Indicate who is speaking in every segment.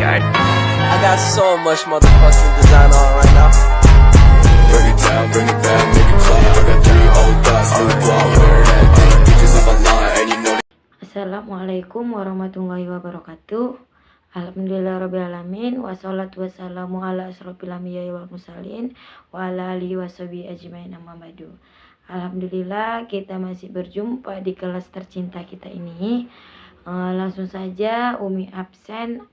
Speaker 1: I got so much motherfucking design on right now. Bring it down, bring it back, make it clap. I got 3 old thoughts, new guap, wear that thing. Bitches on my line, and you know.
Speaker 2: Assalamualaikum warahmatullahi wabarakatuh. Alhamdulillahirrabbilalamin. Wassalatu wassalamu ala asrofil anbiya'i wal mursalin wa ala alihi washabihi ajmain, amma ba'du. Alhamdulillah kita masih berjumpa di kelas tercinta kita ini. Langsung saja Umi absen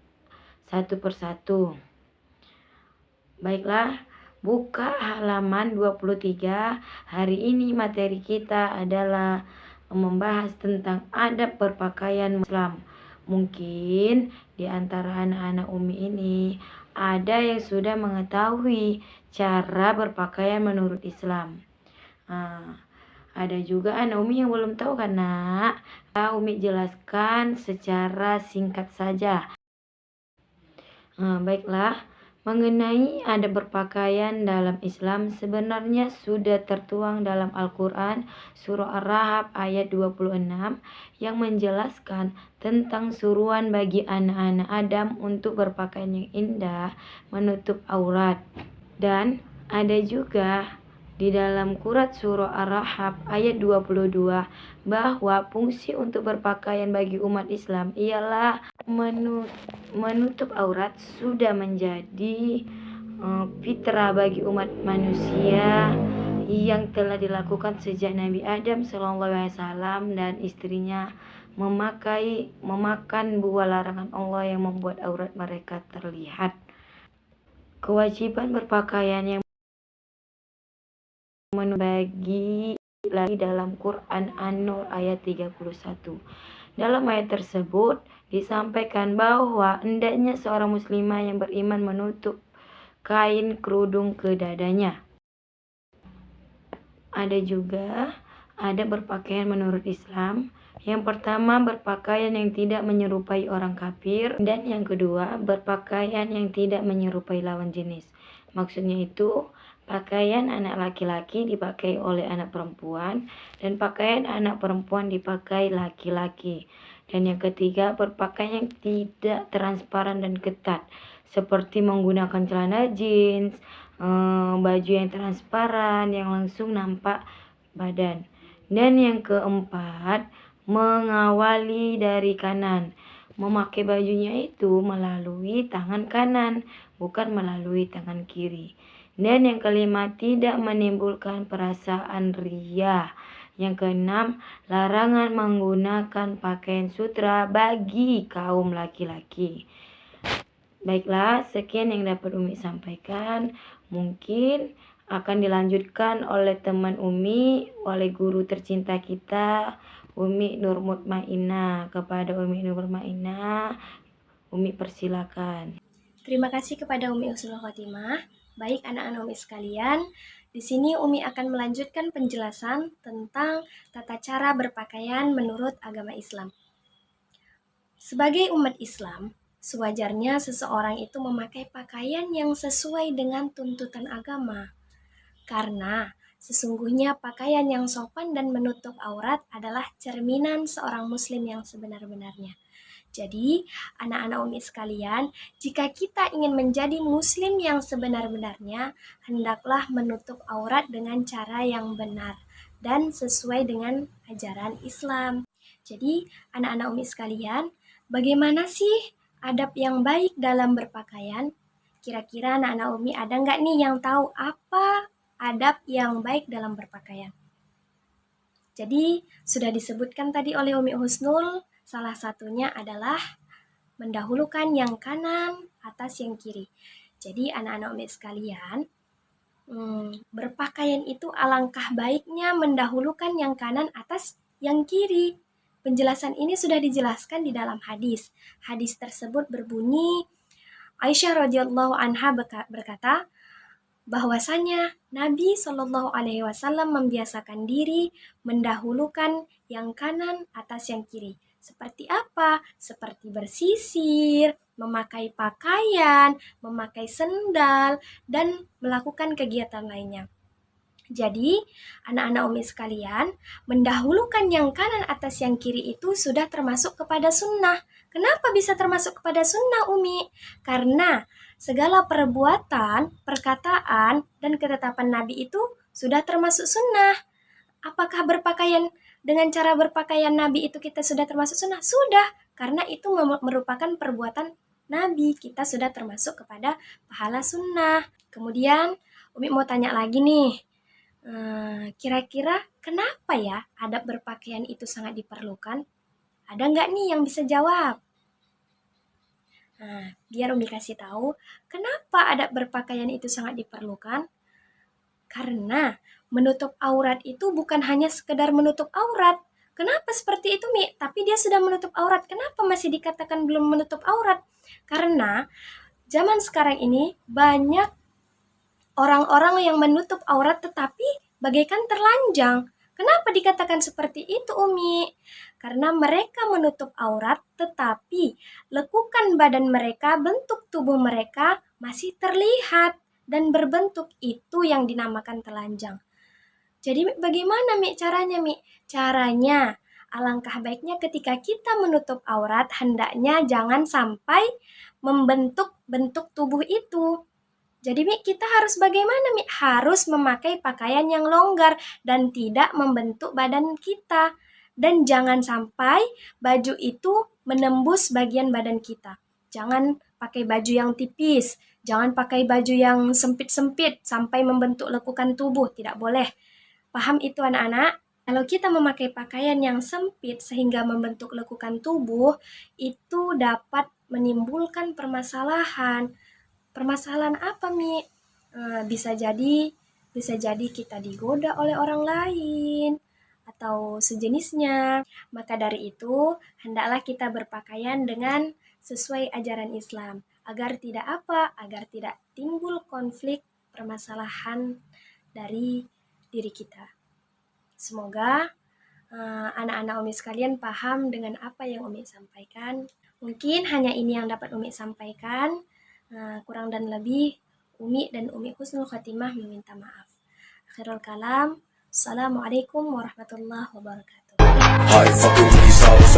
Speaker 2: satu persatu. Baiklah, buka halaman 23. Hari ini materi kita adalah membahas tentang adab berpakaian Islam. Mungkin di antara anak-anak Umi ini ada yang sudah mengetahui cara berpakaian menurut Islam. Ada juga anak Umi yang belum tahu kan, Nak? Umi jelaskan secara singkat saja. Baiklah, mengenai adab berpakaian dalam Islam sebenarnya sudah tertuang dalam Al-Quran surah Ar-Rahab ayat 26 yang menjelaskan tentang suruhan bagi anak-anak Adam untuk berpakaian yang indah menutup aurat. Dan ada juga di dalam Quran surah Ar-Rahab ayat 22 bahwa fungsi untuk berpakaian bagi umat Islam ialah menutup aurat sudah menjadi fitrah bagi umat manusia yang telah dilakukan sejak Nabi Adam SAW dan istrinya memakan buah larangan Allah yang membuat aurat mereka terlihat. Kewajiban berpakaian yang bagi lagi dalam Quran An-Nur ayat 31. Dalam ayat tersebut disampaikan bahwa hendaknya seorang muslimah yang beriman menutup kain kerudung ke dadanya. Ada juga berpakaian menurut Islam. Yang pertama, berpakaian yang tidak menyerupai orang kafir, dan yang kedua, berpakaian yang tidak menyerupai lawan jenis. Maksudnya itu, pakaian anak laki-laki dipakai oleh anak perempuan dan pakaian anak perempuan dipakai laki-laki. Dan yang ketiga, berpakaian yang tidak transparan dan ketat, seperti menggunakan celana jeans, baju yang transparan yang langsung nampak badan. Dan yang keempat, mengawali dari kanan. Memakai bajunya itu melalui tangan kanan, bukan melalui tangan kiri. Dan yang kelima, tidak menimbulkan perasaan riya. Yang keenam, larangan menggunakan pakaian sutra bagi kaum laki-laki. Baiklah, sekian yang dapat Umi sampaikan. Mungkin akan dilanjutkan oleh teman Umi, oleh guru tercinta kita, Umi Nur Mutmainah. Kepada Umi Nur Mutmainah, Umi persilakan.
Speaker 3: Terima kasih kepada Umi Husnul Khotimah. Baik anak-anak Umi sekalian, di sini Umi akan melanjutkan penjelasan tentang tata cara berpakaian menurut agama Islam. Sebagai umat Islam, sewajarnya seseorang itu memakai pakaian yang sesuai dengan tuntutan agama. Karena sesungguhnya pakaian yang sopan dan menutup aurat adalah cerminan seorang muslim yang sebenar-benarnya. Jadi, anak-anak Umi sekalian, jika kita ingin menjadi muslim yang sebenar-benarnya, hendaklah menutup aurat dengan cara yang benar dan sesuai dengan ajaran Islam. Jadi, anak-anak Umi sekalian, bagaimana sih adab yang baik dalam berpakaian? Kira-kira anak-anak Umi ada nggak nih yang tahu apa adab yang baik dalam berpakaian? Jadi, sudah disebutkan tadi oleh Umi Husnul, salah satunya adalah mendahulukan yang kanan atas yang kiri. Jadi anak-anak Umi sekalian, berpakaian itu alangkah baiknya mendahulukan yang kanan atas yang kiri. Penjelasan ini sudah dijelaskan di dalam hadis. Hadis tersebut berbunyi, Aisyah radhiyallahu anha berkata, bahwasanya Nabi Shallallahu Alaihi Wasallam membiasakan diri mendahulukan yang kanan atas yang kiri. Seperti apa? Seperti bersisir, memakai pakaian, memakai sendal, dan melakukan kegiatan lainnya. Jadi, anak-anak Umi sekalian, mendahulukan yang kanan atas yang kiri itu sudah termasuk kepada sunnah. Kenapa bisa termasuk kepada sunnah, Umi? Karena segala perbuatan, perkataan, dan ketetapan Nabi itu sudah termasuk sunnah. Apakah berpakaian dengan cara berpakaian Nabi itu kita sudah termasuk sunnah? Sudah, karena itu merupakan perbuatan Nabi. Kita sudah termasuk kepada pahala sunnah. Kemudian Umi mau tanya lagi nih, kira-kira kenapa ya adab berpakaian itu sangat diperlukan? Ada nggak nih yang bisa jawab? Nah, biar Umi kasih tahu, kenapa adab berpakaian itu sangat diperlukan? Karena menutup aurat itu bukan hanya sekedar menutup aurat. Kenapa seperti itu, Mi? Tapi dia sudah menutup aurat. Kenapa masih dikatakan belum menutup aurat? Karena zaman sekarang ini banyak orang-orang yang menutup aurat tetapi bagaikan telanjang. Kenapa dikatakan seperti itu, Umi? Karena mereka menutup aurat tetapi lekukan badan mereka, bentuk tubuh mereka masih terlihat dan berbentuk, itu yang dinamakan telanjang. Jadi bagaimana, Mi, caranya, Mi? Caranya, alangkah baiknya ketika kita menutup aurat, hendaknya jangan sampai membentuk bentuk tubuh itu. Jadi, Mi, kita harus bagaimana, Mi? Harus memakai pakaian yang longgar dan tidak membentuk badan kita. Dan jangan sampai baju itu menembus bagian badan kita. Jangan pakai baju yang tipis, jangan pakai baju yang sempit-sempit sampai membentuk lekukan tubuh, tidak boleh. Paham itu, anak-anak? Kalau kita memakai pakaian yang sempit sehingga membentuk lekukan tubuh, itu dapat menimbulkan permasalahan. Permasalahan apa, Mi? Bisa jadi kita digoda oleh orang lain atau sejenisnya. Maka dari itu, hendaklah kita berpakaian dengan sesuai ajaran Islam agar tidak apa? Agar tidak timbul konflik permasalahan dari diri kita. Semoga anak-anak Umi sekalian paham dengan apa yang Umi sampaikan. Mungkin hanya ini yang dapat Umi sampaikan. Kurang dan lebih, Umi dan Umi Husnul Khotimah meminta maaf. Akhirul kalam, Assalamualaikum warahmatullahi wabarakatuh.
Speaker 1: I ain't fucking with these hoes,